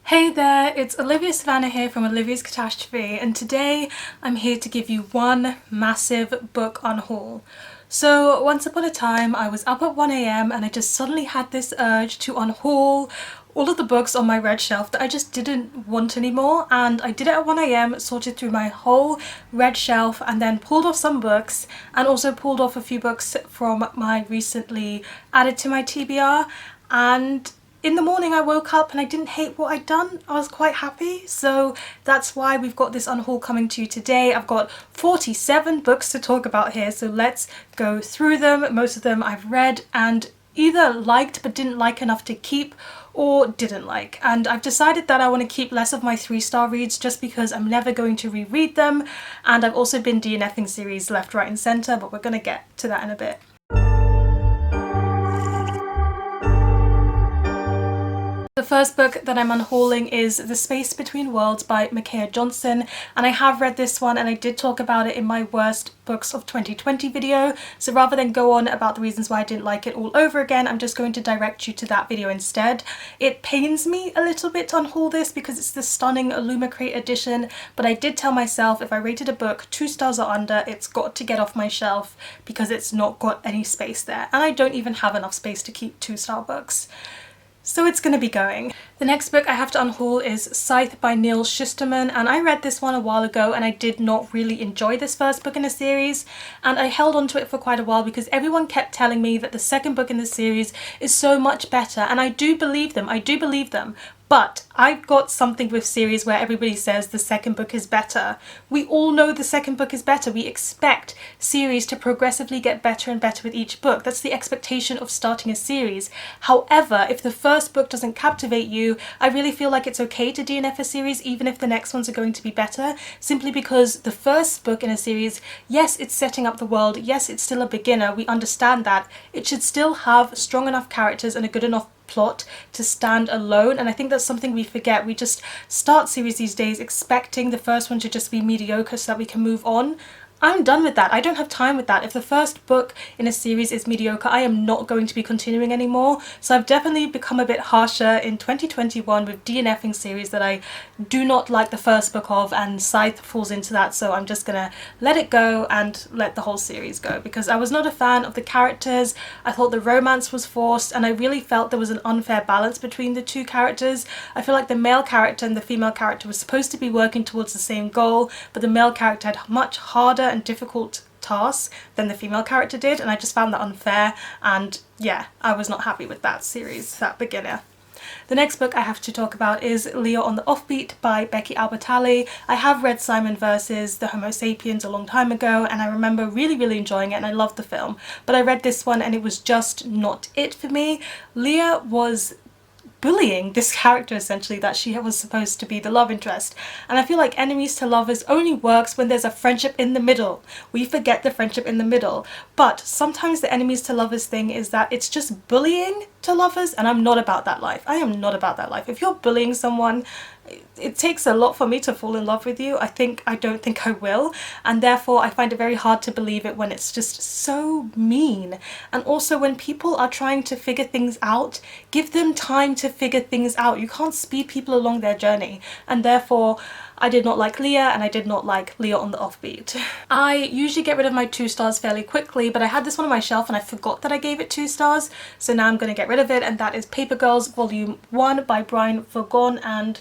Hey there, it's Olivia Savannah here from Olivia's Catastrophe, and today I'm here to give you one massive book unhaul. So once upon a time I was up at 1 AM and I just suddenly had this urge to unhaul all of the books on my red shelf that I just didn't want anymore, and I did it at 1 AM, sorted through my whole red shelf and then pulled off some books and also pulled off a few books from my recently added to my TBR. And in the morning I woke up and I didn't hate what I'd done. I was quite happy, so that's why we've got this unhaul coming to you today. I've got 47 books to talk about here, so let's go through them. Most of them I've read and either liked but didn't like enough to keep, or didn't like. And I've decided that I want to keep less of my 3-star reads just because I'm never going to reread them, and I've also been DNFing series left, right and centre, but we're going to get to that in a bit. The first book that I'm unhauling is The Space Between Worlds by Micaiah Johnson, and I have read this one and I did talk about it in my worst books of 2020 video, so rather than go on about the reasons why I didn't like it all over again, I'm just going to direct you to that video instead. It pains me a little bit to unhaul this because it's the stunning Illumicrate edition, but I did tell myself if I rated a book 2 stars or under, it's got to get off my shelf because it's not got any space there, and I don't even have enough space to keep 2-star books. So it's going to be going. The next book I have to unhaul is Scythe by Neal Shusterman, and I read this one a while ago and I did not really enjoy this first book in the series, and I held on to it for quite a while because everyone kept telling me that the second book in the series is so much better, and I do believe them, but I've got something with series where everybody says the second book is better. We all know the second book is better. We expect series to progressively get better and better with each book. That's the expectation of starting a series. However, if the first book doesn't captivate you, I really feel like it's okay to DNF a series even if the next ones are going to be better, simply because the first book in a series, yes, it's setting up the world, yes, it's still a beginner, we understand that. It should still have strong enough characters and a good enough plot to stand alone, and I think that's something we forget. We just start series these days expecting the first one to just be mediocre so that we can move on. I'm done with that. I don't have time with that. If the first book in a series is mediocre, I am not going to be continuing anymore. So I've definitely become a bit harsher in 2021 with DNFing series that I do not like the first book of, and Scythe falls into that, so I'm just gonna let it go and let the whole series go because I was not a fan of the characters. I thought the romance was forced, and I really felt there was an unfair balance between the two characters. I feel like the male character and the female character was supposed to be working towards the same goal, but the male character had much harder and difficult tasks than the female character did, and I just found that unfair, and yeah, I was not happy with that series, that beginner. The next book I have to talk about is Leah on the Offbeat by Becky Albertalli. I have read Simon vs. the Homo sapiens a long time ago, and I remember really enjoying it, and I loved the film, but I read this one and it was just not it for me. Leah was bullying this character essentially that she was supposed to be the love interest, and I feel like enemies to lovers only works when there's a friendship in the middle. We forget the friendship in the middle, but sometimes the enemies to lovers thing is that it's just bullying to lovers, and I'm not about that life. I am not about that life. If you're bullying someone, it takes a lot for me to fall in love with you. I don't think I will, and therefore I find it very hard to believe it when it's just so mean. And also when people are trying to figure things out, give them time to figure things out. You can't speed people along their journey, and therefore I did not like Leah, and I did not like Leah on the Offbeat. I usually get rid of my 2 stars fairly quickly, but I had this one on my shelf and I forgot that I gave it 2 stars, so now I'm going to get rid of it, and that is Paper Girls Volume 1 by Vaughan and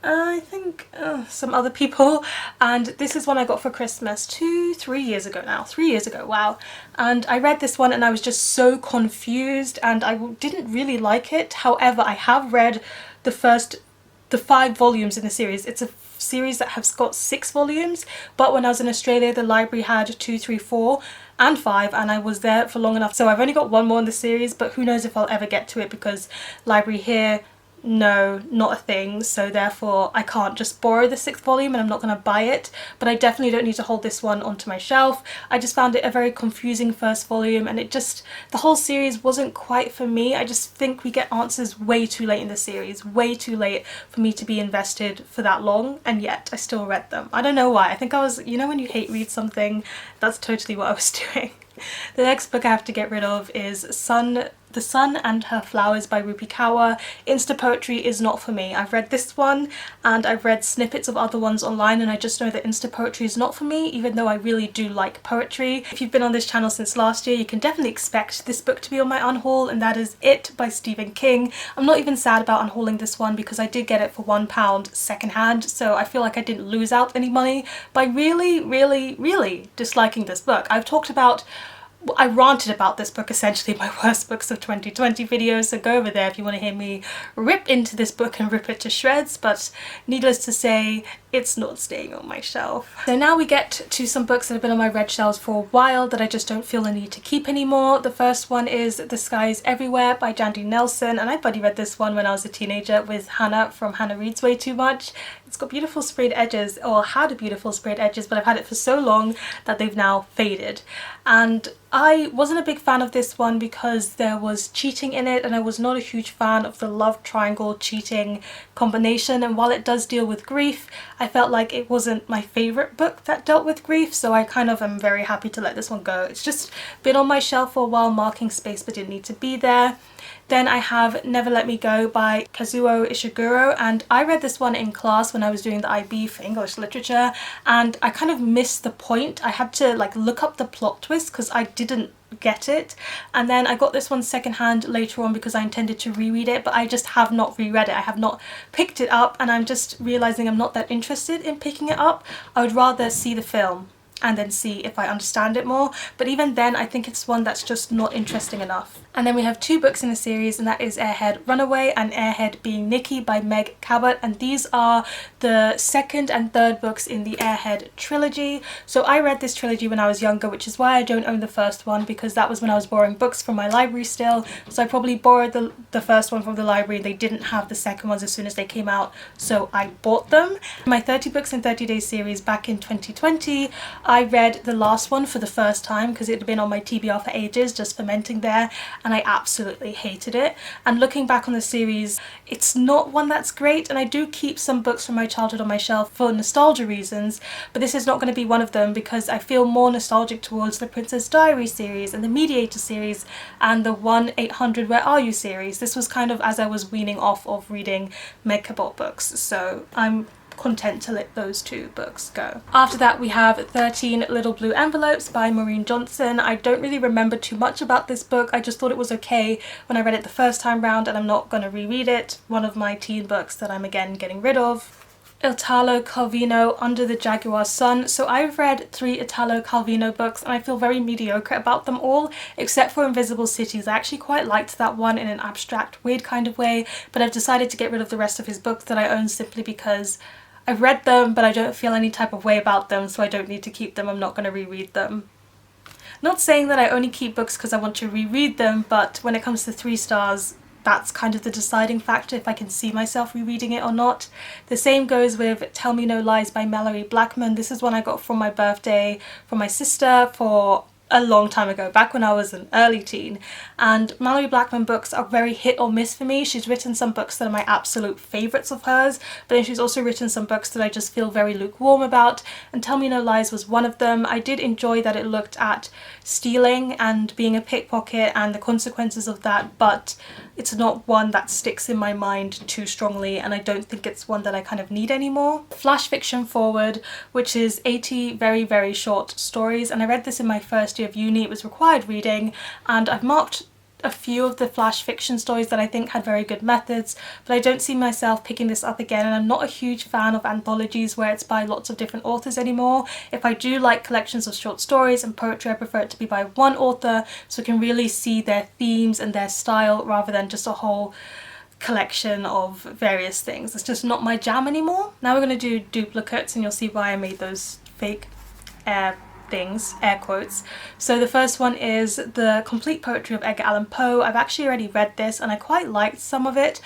I think some other people, and this is one I got for Christmas 3 years ago now. 3 years ago, wow. And I read this one and I was just so confused and I didn't really like it. However, I have read the 5 volumes in the series. It's a series that has got 6 volumes, but when I was in Australia the library had 2, 3, 4 and 5, and I was there for long enough, so I've only got 1 more in the series, but who knows if I'll ever get to it because library here, no, not a thing, so therefore I can't just borrow the 6th volume and I'm not going to buy it, but I definitely don't need to hold this one onto my shelf. I just found it a very confusing first volume, and the whole series wasn't quite for me. I just think we get answers way too late in the series, way too late for me to be invested for that long, and yet I still read them. I don't know why. I think I was, you know when you hate read something, that's totally what I was doing. The next book I have to get rid of is Sun The Sun and Her Flowers by Rupi Kaur. Insta poetry is not for me. I've read this one and I've read snippets of other ones online, and I just know that insta poetry is not for me, even though I really do like poetry. If you've been on this channel since last year, you can definitely expect this book to be on my unhaul, and that is It by Stephen King. I'm not even sad about unhauling this one because I did get it for £1 secondhand, so I feel like I didn't lose out any money by really disliking this book. I ranted about this book essentially in my worst books of 2020 videos, so go over there if you want to hear me rip into this book and rip it to shreds, but needless to say, it's not staying on my shelf. So now we get to some books that have been on my read shelves for a while that I just don't feel the need to keep anymore. The first one is The Sky is Everywhere by Jandy Nelson, and I buddy read this one when I was a teenager with Hannah from Hannah Reads Way Too Much. It's got beautiful sprayed edges, or had beautiful sprayed edges, but I've had it for so long that they've now faded. And I wasn't a big fan of this one because there was cheating in it, and I was not a huge fan of the love triangle cheating combination, and while it does deal with grief, I felt like it wasn't my favourite book that dealt with grief, so I kind of am very happy to let this one go. It's just been on my shelf for a while, marking space but didn't need to be there. Then I have Never Let Me Go by Kazuo Ishiguro, and I read this one in class when I was doing the IB for English literature, and I kind of missed the point. I had to like look up the plot twist because I didn't get it, and then I got this one secondhand later on because I intended to reread it, but I just have not reread it. I have not picked it up, and I'm just realising I'm not that interested in picking it up. I would rather see the film and then see if I understand it more, but even then I think it's one that's just not interesting enough. And then we have two books in the series, and that is Airhead Runaway and Airhead Being Nikki by Meg Cabot, and these are the second and third books in the Airhead trilogy. So I read this trilogy when I was younger, which is why I don't own the first one, because that was when I was borrowing books from my library still, so I probably borrowed the first one from the library. They didn't have the second ones as soon as they came out, so I bought them. My 30 books in 30 days series back in 2020, I read the last one for the first time because it had been on my TBR for ages, just fermenting there, and I absolutely hated it. And looking back on the series, it's not one that's great, and I do keep some books from my childhood on my shelf for nostalgia reasons, but this is not going to be one of them because I feel more nostalgic towards the Princess Diary series and the Mediator series and the 1-800 Where Are You series. This was kind of as I was weaning off of reading Meg Cabot books, so I'm content to let those two books go. After that we have 13 Little Blue Envelopes by Maureen Johnson. I don't really remember too much about this book. I just thought it was okay when I read it the first time round, and I'm not going to reread it. One of my teen books that I'm again getting rid of. Italo Calvino, Under the Jaguar Sun. So I've read 3 Italo Calvino books and I feel very mediocre about them all, except for Invisible Cities. I actually quite liked that one in an abstract, weird kind of way, but I've decided to get rid of the rest of his books that I own simply because I've read them, but I don't feel any type of way about them, so I don't need to keep them. I'm not going to reread them. Not saying that I only keep books because I want to reread them, but when it comes to 3 stars, that's kind of the deciding factor, if I can see myself rereading it or not. The same goes with Tell Me No Lies by Malorie Blackman. This is one I got from my birthday from my sister for a long time ago, back when I was an early teen, and Malorie Blackman books are very hit or miss for me. She's written some books that are my absolute favourites of hers, but then she's also written some books that I just feel very lukewarm about, and Tell Me No Lies was one of them. I did enjoy that it looked at stealing and being a pickpocket and the consequences of that, but it's not one that sticks in my mind too strongly, and I don't think it's one that I kind of need anymore. Flash Fiction Forward, which is 80 very short stories, and I read this in my first year of uni. It was required reading, and I've marked a few of the flash fiction stories that I think had very good methods, but I don't see myself picking this up again, and I'm not a huge fan of anthologies where it's by lots of different authors anymore. If I do like collections of short stories and poetry, I prefer it to be by one author so I can really see their themes and their style rather than just a whole collection of various things. It's just not my jam anymore. Now we're going to do duplicates, and you'll see why I made those fake things, air quotes. So the first one is The Complete Poetry of Edgar Allan Poe. I've actually already read this and I quite liked some of it.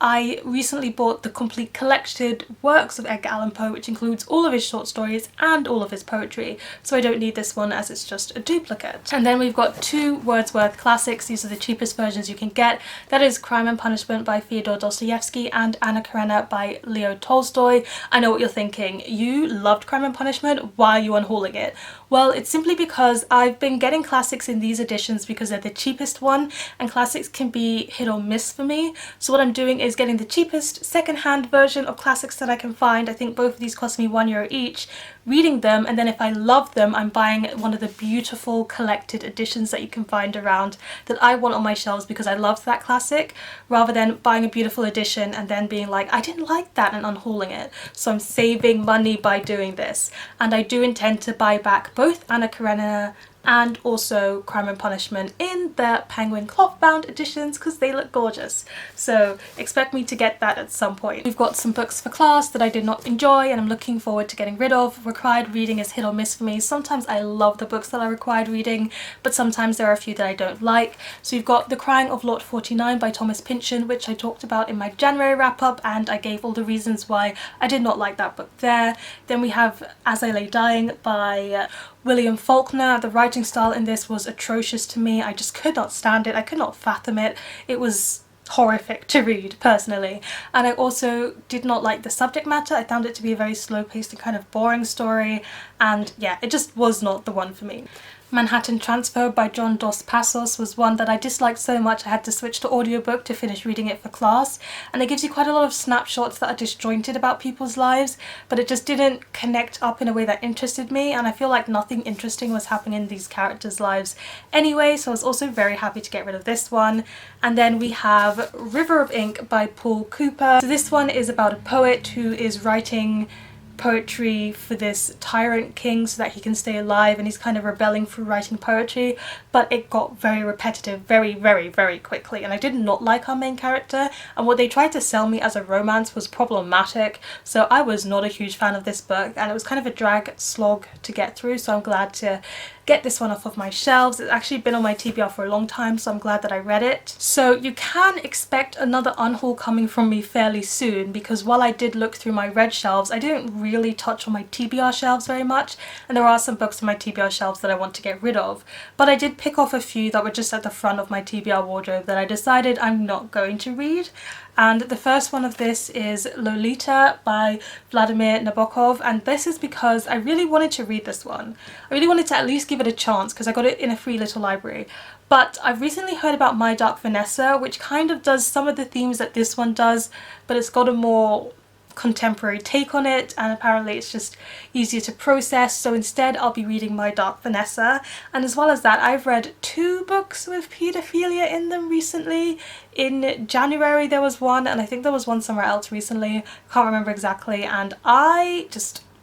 I recently bought the complete collected works of Edgar Allan Poe, which includes all of his short stories and all of his poetry, so I don't need this one as it's just a duplicate. And then we've got two Wordsworth classics. These are the cheapest versions you can get. That is Crime and Punishment by Fyodor Dostoevsky and Anna Karenina by Leo Tolstoy. I know what you're thinking. You loved Crime and Punishment, why are you unhauling it? Well, it's simply because I've been getting classics in these editions because they're the cheapest one, and classics can be hit or miss for me. So what I'm doing is getting the cheapest second-hand version of classics that I can find. I think both of these cost me €1 each, reading them, and then if I love them, I'm buying one of the beautiful collected editions that you can find around that I want on my shelves because I loved that classic, rather than buying a beautiful edition and then being like, I didn't like that, and unhauling it. So I'm saving money by doing this, and I do intend to buy back both Anna Karenina and also Crime and Punishment in the penguin cloth bound editions because they look gorgeous. So expect me to get that at some point. We've got some books for class that I did not enjoy and I'm looking forward to getting rid of. Required reading is hit or miss for me. Sometimes I love the books that are required reading, but sometimes there are a few that I don't like. So we've got The Crying of Lot 49 by Thomas Pynchon, which I talked about in my January wrap up, and I gave all the reasons why I did not like that book there. Then we have As I Lay Dying by William Faulkner. The writing style in this was atrocious to me. I just could not stand it. I could not fathom it. It was horrific to read personally, and I also did not like the subject matter. I found it to be a very slow-paced and kind of boring story, and yeah, it just was not the one for me. Manhattan Transfer by John Dos Passos was one that I disliked so much I had to switch to audiobook to finish reading it for class, and it gives you quite a lot of snapshots that are disjointed about people's lives, but it just didn't connect up in a way that interested me, and I feel like nothing interesting was happening in these characters' lives anyway, so I was also very happy to get rid of this one. And then we have River of Ink by Paul Cooper. So this one is about a poet who is writing poetry for this tyrant king so that he can stay alive, and he's kind of rebelling through writing poetry, but it got very repetitive very quickly, and I did not like our main character, and what they tried to sell me as a romance was problematic, so I was not a huge fan of this book, and it was kind of a drag slog to get through, so I'm glad to get this one off of my shelves. It's actually been on my TBR for a long time, so I'm glad that I read it. So you can expect another unhaul coming from me fairly soon, because while I did look through my read shelves, I didn't really touch on my TBR shelves very much, and there are some books on my TBR shelves that I want to get rid of, but I did pick off a few that were just at the front of my TBR wardrobe that I decided I'm not going to read. And the first one of this is Lolita by Vladimir Nabokov, and this is because I really wanted to read this one. I really wanted to at least give it a chance because I got it in a free little library. But I've recently heard about My Dark Vanessa, which kind of does some of the themes that this one does, but it's got a more contemporary take on it, and apparently it's just easier to process, so instead I'll be reading My Dark Vanessa. And as well as that, I've read 2 books with paedophilia in them recently. In January there was one, and I think there was one somewhere else recently, can't remember exactly, and I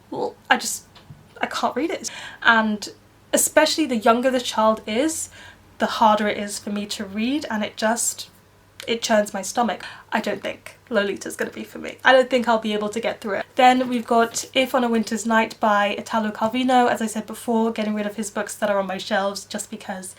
can't read it. And especially the younger the child is, the harder it is for me to read, and it churns my stomach. I don't think Lolita's gonna be for me. I don't think I'll be able to get through it. Then we've got If on a Winter's Night by Italo Calvino. As I said before, getting rid of his books that are on my shelves just because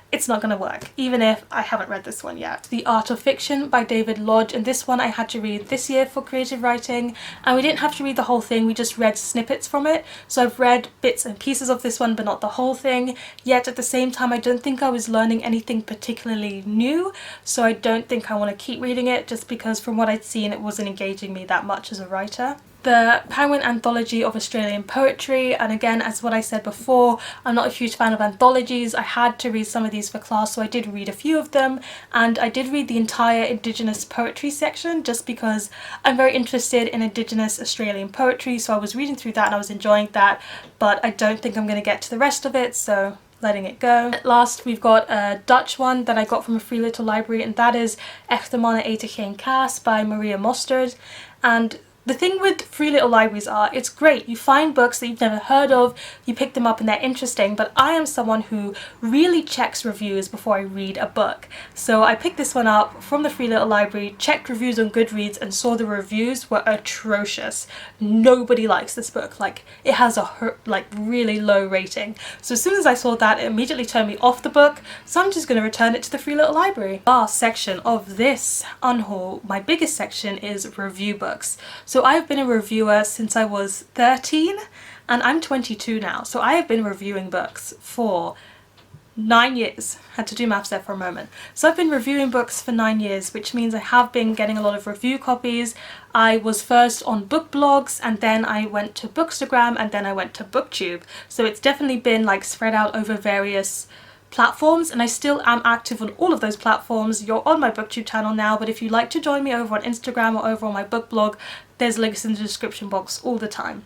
it's not gonna work, even if I haven't read this one yet. The Art of Fiction by David Lodge, and this one I had to read this year for creative writing, and we didn't have to read the whole thing, we just read snippets from it. So I've read bits and pieces of this one, but not the whole thing, yet at the same time I don't think I was learning anything particularly new, so I don't think I want to keep reading it, just because from what I'd seen it wasn't engaging me that much as a writer. The Penguin Anthology of Australian Poetry, and again, as what I said before, I'm not a huge fan of anthologies. I had to read some of these for class, so I did read a few of them, and I did read the entire Indigenous poetry section just because I'm very interested in Indigenous Australian poetry, so I was reading through that and I was enjoying that, but I don't think I'm going to get to the rest of it, so letting it go. At last, we've got a Dutch one that I got from a free little library, and that is Echte Mannen Eten Geen Kaas by Maria Mostert, and The thing with free little libraries are, it's great, you find books that you've never heard of, you pick them up and they're interesting, but I am someone who really checks reviews before I read a book. So I picked this one up from the free little library, checked reviews on Goodreads and saw the reviews were atrocious. Nobody likes this book, like it has a really low rating. So as soon as I saw that, it immediately turned me off the book, so I'm just going to return it to the free little library. Last section of this unhaul, my biggest section, is review books. So I've been a reviewer since I was 13 and I'm 22 now. So I have been reviewing books for 9 years. Had to do maths there for a moment. So I've been reviewing books for 9 years, which means I have been getting a lot of review copies. I was first on book blogs and then I went to Bookstagram and then I went to BookTube. So it's definitely been like spread out over various platforms, and I still am active on all of those platforms. You're on my BookTube channel now, but if you'd like to join me over on Instagram or over on my book blog, there's links in the description box all the time.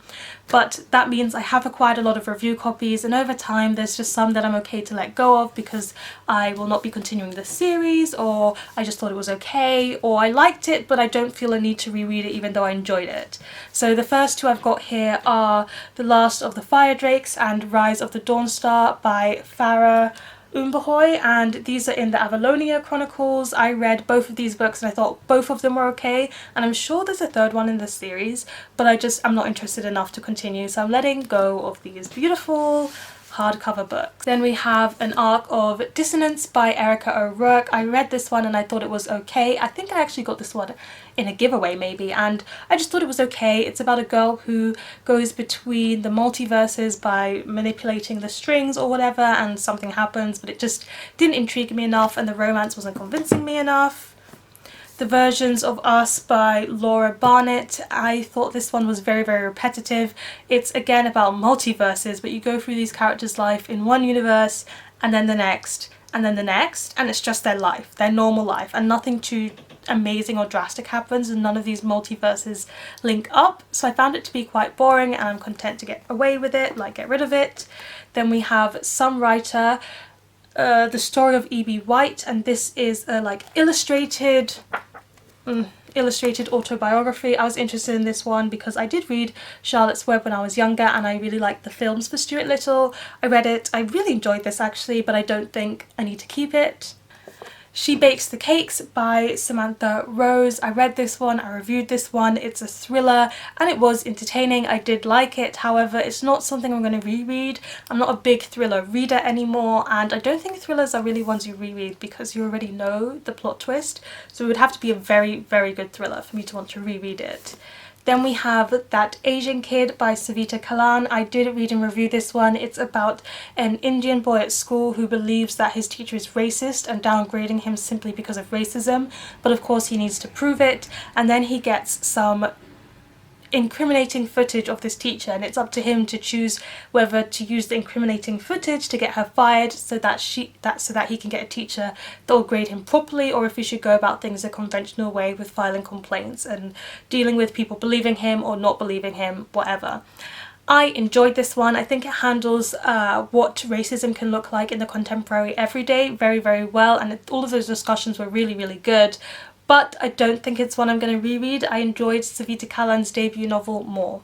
But that means I have acquired a lot of review copies, and over time there's just some that I'm okay to let go of because I will not be continuing the series, or I just thought it was okay, or I liked it but I don't feel a need to reread it even though I enjoyed it. So the first two I've got here are The Last of the Fire Drakes and Rise of the Dawnstar by Farah Umbahoy, and these are in the Avalonia Chronicles. I read both of these books and I thought both of them were okay, and I'm sure there's a third one in the series, but I'm not interested enough to continue, so I'm letting go of these beautiful hardcover books. Then we have An Arc of Dissonance by Erica O'Rourke. I read this one and I thought it was okay. I think I actually got this one in a giveaway maybe, and I just thought it was okay. It's about a girl who goes between the multiverses by manipulating the strings or whatever, and something happens, but it just didn't intrigue me enough and the romance wasn't convincing me enough. The Versions of Us by Laura Barnett. I thought this one was very, very repetitive. It's again about multiverses, but you go through these characters' life in one universe and then the next and then the next, and it's just their life, their normal life, and nothing too amazing or drastic happens, and none of these multiverses link up. So I found it to be quite boring and I'm content to get away with it, like get rid of it. Then we have Some Writer, The Story of E.B. White, and this is a illustrated autobiography. I was interested in this one because I did read Charlotte's Web when I was younger and I really liked the films for Stuart Little. I read it, I really enjoyed this actually, but I don't think I need to keep it. She Bakes the Cakes by Samantha Rose. I read this one, I reviewed this one. It's a thriller and it was entertaining. I did like it. However, it's not something I'm going to reread. I'm not a big thriller reader anymore, and I don't think thrillers are really ones you reread because you already know the plot twist. So it would have to be a very, very good thriller for me to want to reread it. Then we have That Asian Kid by Savita Kalan. I did read and review this one. It's about an Indian boy at school who believes that his teacher is racist and downgrading him simply because of racism, but of course he needs to prove it, and then he gets some incriminating footage of this teacher, and it's up to him to choose whether to use the incriminating footage to get her fired so that he can get a teacher that will grade him properly, or if he should go about things a conventional way with filing complaints and dealing with people believing him or not believing him, whatever. I enjoyed this one. I think it handles what racism can look like in the contemporary everyday very, very well, and all of those discussions were really, really good. But I don't think it's one I'm going to reread. I enjoyed Savita Kalan's debut novel more,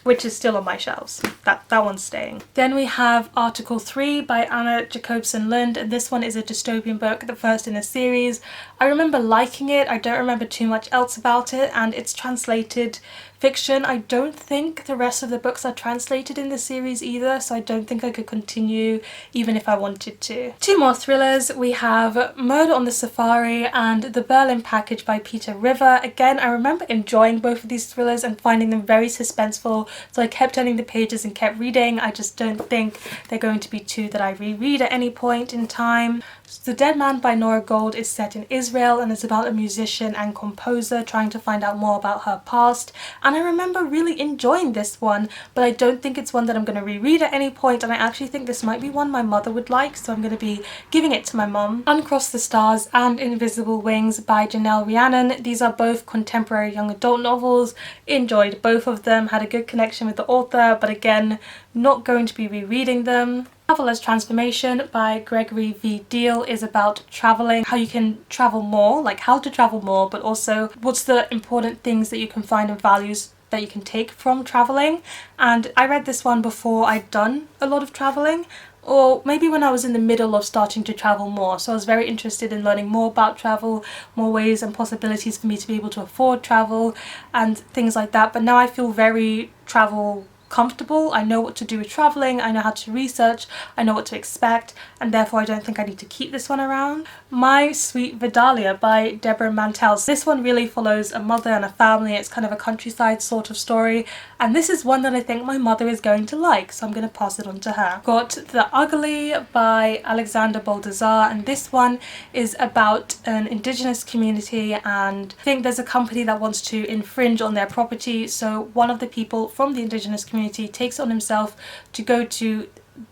which is still on my shelves. That one's staying. Then we have Article 3 by Anna Jacobsen Lund, and this one is a dystopian book, the first in a series. I remember liking it. I don't remember too much else about it, and it's translated fiction. I don't think the rest of the books are translated in the series either, so I don't think I could continue even if I wanted to. Two more thrillers. We have Murder on the Safari and The Berlin Package by Peter River. Again, I remember enjoying both of these thrillers and finding them very suspenseful, so I kept turning the pages and kept reading. I just don't think they're going to be two that I reread at any point in time. The Dead Man by Nora Gold is set in Israel and is about a musician and composer trying to find out more about her past, and I remember really enjoying this one, but I don't think it's one that I'm going to reread at any point, and I actually think this might be one my mother would like, so I'm going to be giving it to my mum. Uncross the Stars and Invisible Wings by Janelle Rhiannon. These are both contemporary young adult novels. Enjoyed both of them, had a good connection with the author, but again, not going to be rereading them. Traveler's Transformation by Gregory V. Deal is about traveling, how you can travel more, like how to travel more, but also what's the important things that you can find and values that you can take from traveling. And I read this one before I'd done a lot of traveling, or maybe when I was in the middle of starting to travel more. So I was very interested in learning more about travel, more ways and possibilities for me to be able to afford travel and things like that. But now I feel very travel comfortable. I know what to do with traveling, I know how to research, I know what to expect, and therefore I don't think I need to keep this one around. My Sweet Vidalia by Deborah Mantell. This one really follows a mother and a family. It's kind of a countryside sort of story, and this is one that I think my mother is going to like, so I'm going to pass it on to her. Got The Ugly by Alexander Baldazar, and this one is about an indigenous community, and I think there's a company that wants to infringe on their property, so one of the people from the indigenous community takes on himself to go to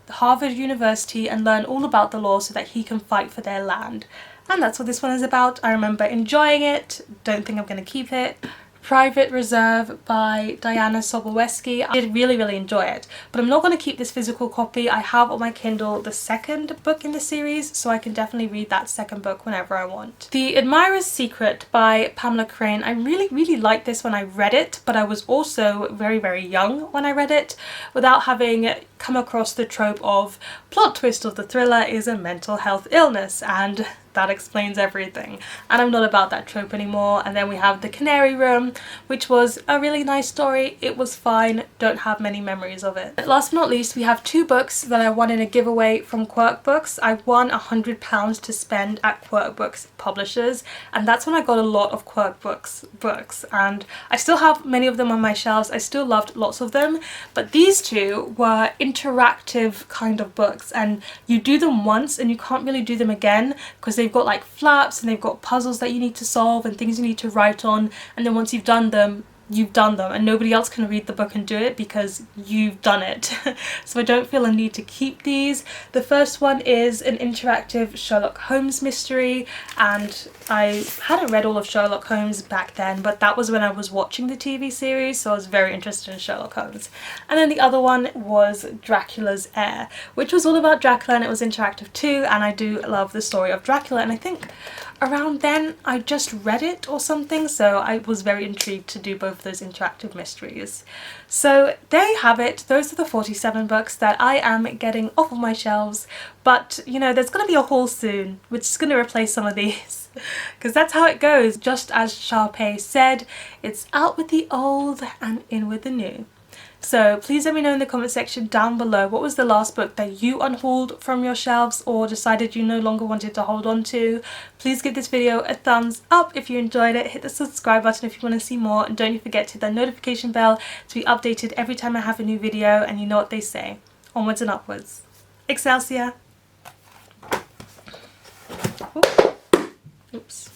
Harvard University and learn all about the law so that he can fight for their land. And that's what this one is about. I remember enjoying it, don't think I'm going to keep it. Private Reserve by Diana Sobolewski. I did really enjoy it, but I'm not going to keep this physical copy. I have on my Kindle the second book in the series, so I can definitely read that second book whenever I want. The Admirer's Secret by Pamela Crane. I really liked this when I read it, but I was also very young when I read it, without having come across the trope of plot twist of the thriller is a mental health illness, and that explains everything. And I'm not about that trope anymore. And then we have The Canary Room, which was a really nice story. It was fine, don't have many memories of it. Last but not least, we have two books that I won in a giveaway from Quirk Books. I won £100 to spend at Quirk Books publishers, and that's when I got a lot of Quirk Books books, and I still have many of them on my shelves. I still loved lots of them, but these two were interactive kind of books, and you do them once and you can't really do them again, because they've got like flaps and they've got puzzles that you need to solve and things you need to write on, and then once you've done them, and nobody else can read the book and do it because you've done it. So I don't feel a need to keep these. The first one is an interactive Sherlock Holmes mystery, and I hadn't read all of Sherlock Holmes back then, but that was when I was watching the TV series, so I was very interested in Sherlock Holmes. And then the other one was Dracula's Heir, which was all about Dracula, and it was interactive too, and I do love the story of Dracula, and I think around then I just read it or something, so I was very intrigued to do both of those interactive mysteries. So there you have it. Those are the 47 books that I am getting off of my shelves, but you know, there's going to be a haul soon which is going to replace some of these, because that's how it goes. Just as Sharpay said, it's out with the old and in with the new. So please let me know in the comment section down below, what was the last book that you unhauled from your shelves or decided you no longer wanted to hold on to. Please give this video a thumbs up if you enjoyed it, hit the subscribe button if you want to see more, and don't forget to hit the notification bell to be updated every time I have a new video. And you know what they say, onwards and upwards. Excelsior! Oops.